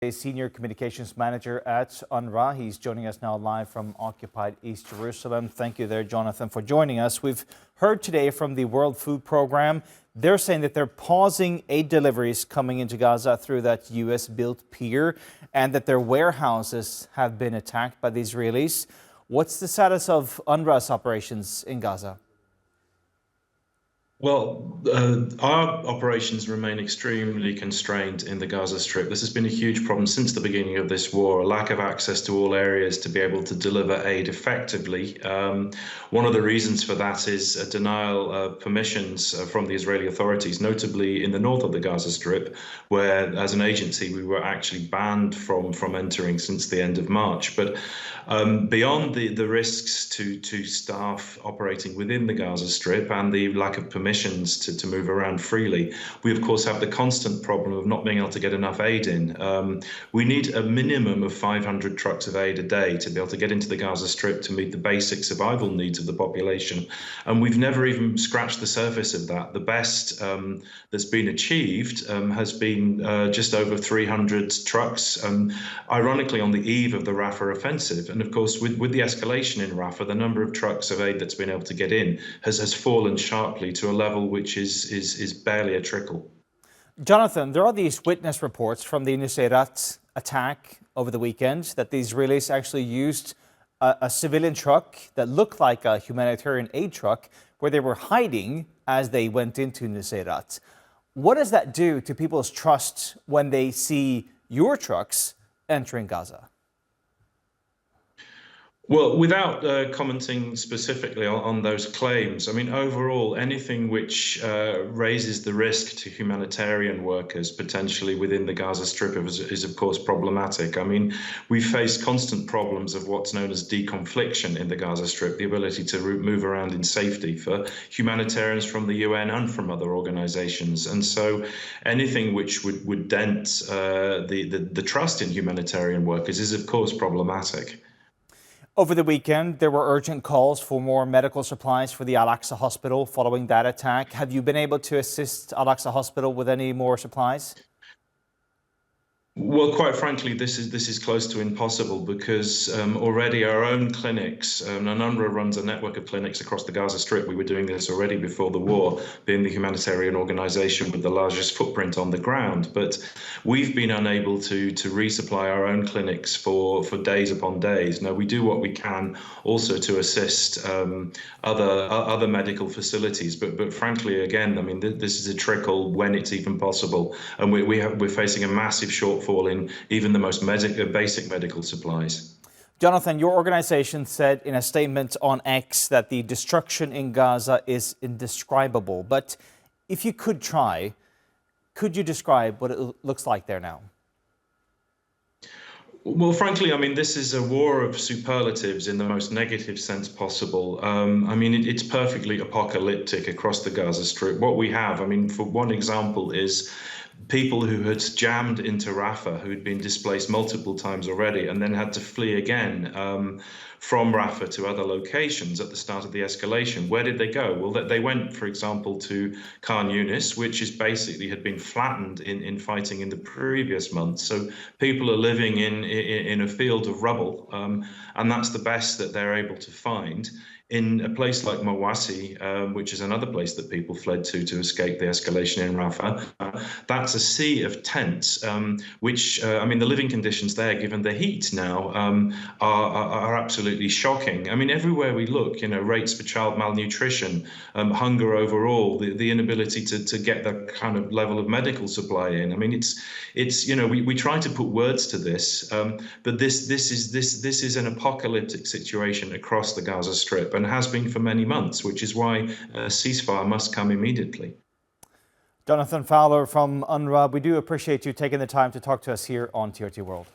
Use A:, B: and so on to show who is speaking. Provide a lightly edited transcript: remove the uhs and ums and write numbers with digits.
A: A senior communications manager at UNRWA. He's joining us now live from occupied East Jerusalem. Thank you there, Jonathan, for joining us. We've heard today from the World Food Programme. They're saying that they're pausing aid deliveries coming into Gaza through that US-built pier and that their warehouses have been attacked by the Israelis. What's the status of UNRWA's operations in Gaza?
B: Well, our operations remain extremely constrained in the Gaza Strip. This has been a huge problem since the beginning of this war, a lack of access to all areas to be able to deliver aid effectively. One of the reasons for that is a denial of permissions from the Israeli authorities, notably in the north of the Gaza Strip, where as an agency we were actually banned from entering since the end of March. But beyond the risks to staff operating within the Gaza Strip and the lack of permissions to move around freely, we of course have the constant problem of not being able to get enough aid in. We need a minimum of 500 trucks of aid a day to be able to get into the Gaza Strip to meet the basic survival needs of the population. And we've never even scratched the surface of that. The best that's been achieved has been just over 300 trucks, ironically on the eve of the Rafah offensive. And of course, with the escalation in Rafah, the number of trucks of aid that's been able to get in has fallen sharply to a level which is barely a trickle.
A: Jonathan, there are these witness reports from the Nusayrat attack over the weekend that the Israelis actually used a civilian truck that looked like a humanitarian aid truck where they were hiding as they went into Nusayrat. What does that do to people's trust when they see your trucks entering Gaza?
B: Well, without commenting specifically on those claims, I mean, overall, anything which raises the risk to humanitarian workers potentially within the Gaza Strip is of course problematic. I mean, we face constant problems of what's known as deconfliction in the Gaza Strip, the ability to move around in safety for humanitarians from the UN and from other organizations. And so anything which would dent the trust in humanitarian workers is of course problematic.
A: Over the weekend, there were urgent calls for more medical supplies for the Al-Aqsa Hospital following that attack. Have you been able to assist Al-Aqsa Hospital with any more supplies?
B: Well, quite frankly, this is close to impossible because already our own clinics, and UNRWA runs a network of clinics across the Gaza Strip. We were doing this already before the war, being the humanitarian organization with the largest footprint on the ground. But we've been unable to resupply our own clinics for days upon days. Now, we do what we can also to assist other medical facilities. But frankly, again, I mean, this is a trickle when it's even possible. And we're facing a massive shortfall in even the most basic medical supplies.
A: Jonathan, your organization said in a statement on X that the destruction in Gaza is indescribable. But if you could try, could you describe what it looks like there now?
B: Well, frankly, I mean, this is a war of superlatives in the most negative sense possible. I mean, it's perfectly apocalyptic across the Gaza Strip. What we have, I mean, for one example, is people who had jammed into Rafah, who had been displaced multiple times already, and then had to flee again from Rafah to other locations at the start of the escalation. Where did they go? Well, they went, for example, to Khan Yunis, which is basically had been flattened in fighting in the previous months. So people are living in a field of rubble, and that's the best that they're able to find. In a place like Mawasi, which is another place that people fled to escape the escalation in Rafah, that's a sea of tents, which, I mean, the living conditions there, given the heat now, are absolutely shocking. I mean, everywhere we look, you know, rates for child malnutrition, hunger overall, the inability to get that kind of level of medical supply in. I mean, it's you know, we try to put words to this, but this is an apocalyptic situation across the Gaza Strip, and has been for many months, which is why a ceasefire must come immediately.
A: Jonathan Fowler from UNRWA, we do appreciate you taking the time to talk to us here on TRT World.